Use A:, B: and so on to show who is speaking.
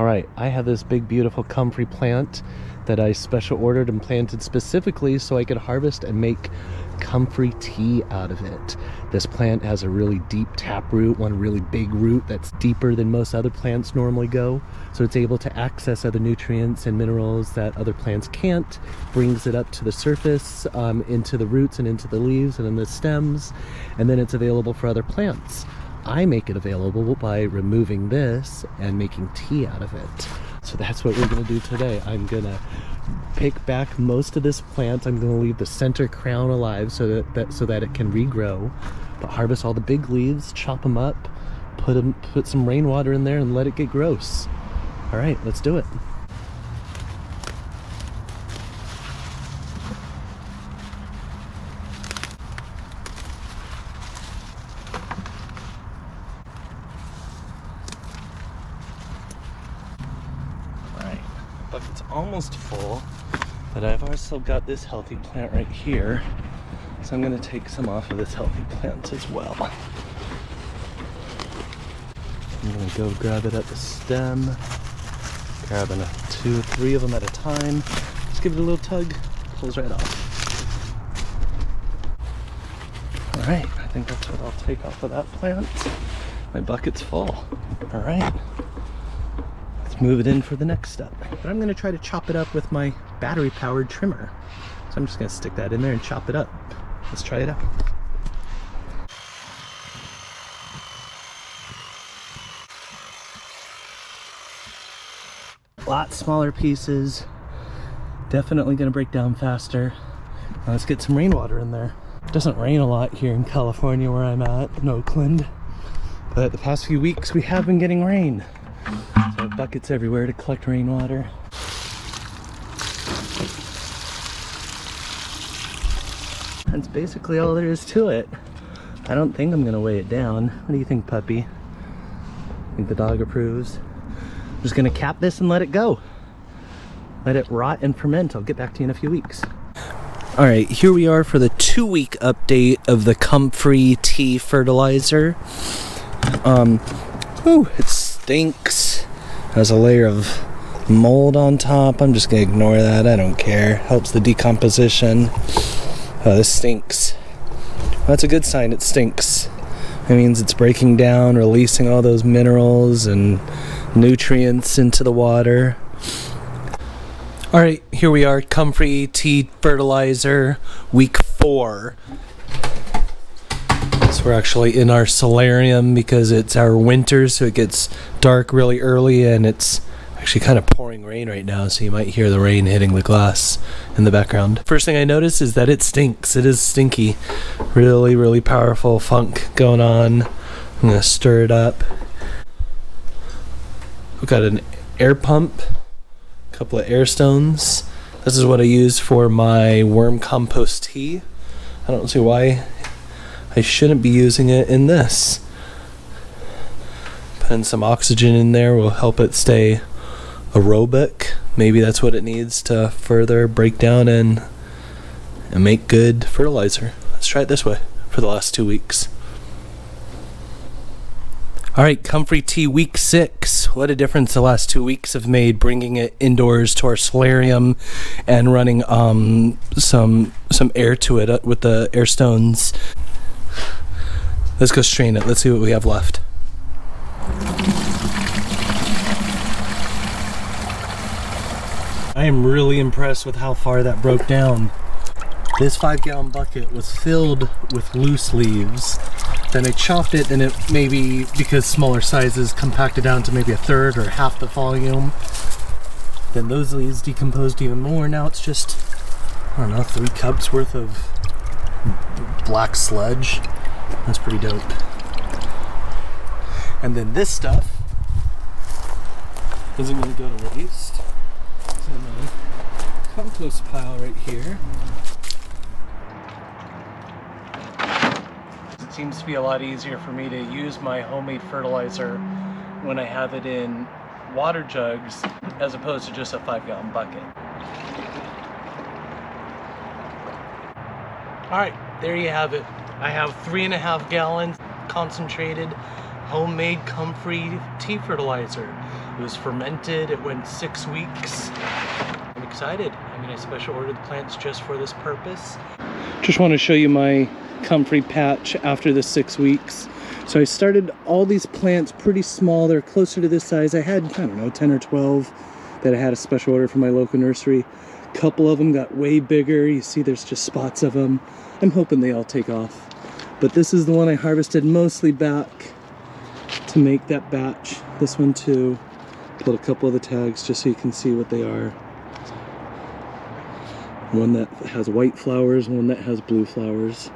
A: Alright, I have this big beautiful comfrey plant that I special ordered and planted specifically so I could harvest and make comfrey tea out of it. This plant has a really deep taproot, one really big root that's deeper than most other plants normally go, so it's able to access other nutrients and minerals that other plants can't, brings it up to the surface, into the roots and into the leaves and in the stems, and then it's available for other plants. I make it available by removing this and making tea out of it. So that's what we're gonna do today. I'm gonna pick back most of this plant. I'm gonna leave the center crown alive so that it can regrow, but harvest all the big leaves, chop them up, put some rainwater in there and let it get gross. All right, let's do it. Bucket's almost full, but I've also got this healthy plant right here, so I'm going to take some off of this healthy plant as well. I'm going to go grab it at the stem, grabbing 2 or 3 of them at a time. Just give it a little tug, pulls right off. All right, I think that's what I'll take off of that plant. My bucket's full. All right. Move it in for the next step. But I'm going to try to chop it up with my battery powered trimmer. So I'm just going to stick that in there and chop it up. Let's try it out. A lot smaller pieces. Definitely going to break down faster. Now let's get some rainwater in there. It doesn't rain a lot here in California where I'm at, in Oakland. But the past few weeks we have been getting rain. So buckets everywhere to collect rainwater. That's basically all there is to it. I don't think I'm gonna weigh it down. What do you think, puppy? Think the dog approves? I'm just gonna cap this and let it go. Let it rot and ferment. I'll get back to you in a few weeks. All right, here we are for the 2-week update of the Comfrey tea fertilizer. It stinks. Has a layer of mold on top. I'm just gonna ignore that. I don't care. Helps the decomposition. Oh, this stinks. That's a good sign. It stinks. It means it's breaking down, releasing all those minerals and nutrients into the water. All right, here we are, Comfrey tea fertilizer, week 4. So we're actually in our solarium because it's our winter, so it gets dark really early, and it's actually kind of pouring rain right now, so you might hear the rain hitting the glass in the background. First thing I notice is that it stinks. It is stinky. Really, really powerful funk going on. I'm gonna stir it up. We've got an air pump, a couple of air stones. This is what I use for my worm compost tea. I don't see why I shouldn't be using it in this. Putting some oxygen in there will help it stay aerobic. Maybe that's what it needs to further break down and make good fertilizer. Let's try it this way for the last 2 weeks. All right, Comfrey tea week 6. What a difference the last 2 weeks have made, bringing it indoors to our solarium and running some air to it with the air stones. Let's go strain it. Let's see what we have left. I am really impressed with how far that broke down. This 5-gallon bucket was filled with loose leaves. Then I chopped it, and it maybe, because smaller sizes, compacted down to maybe 1/3 or half the volume. Then those leaves decomposed even more. Now it's just, I don't know, 3 cups worth of black sludge. That's pretty dope. And then this stuff isn't going to go to waste. It's in a compost pile right here. It seems to be a lot easier for me to use my homemade fertilizer when I have it in water jugs as opposed to just a 5-gallon bucket. All right, there you have it. I have 3.5 gallons concentrated homemade Comfrey tea fertilizer. It was fermented, it went 6 weeks. I'm excited. I mean, I special ordered the plants just for this purpose. Just want to show you my Comfrey patch after the 6 weeks. So I started all these plants pretty small. They're closer to this size. I had, I don't know, 10 or 12 that I had a special order from my local nursery. A couple of them got way bigger. You see there's just spots of them. I'm hoping they all take off. But this is the one I harvested mostly back to make that batch. This one too. Pulled a couple of the tags just so you can see what they are. One that has white flowers, one that has blue flowers.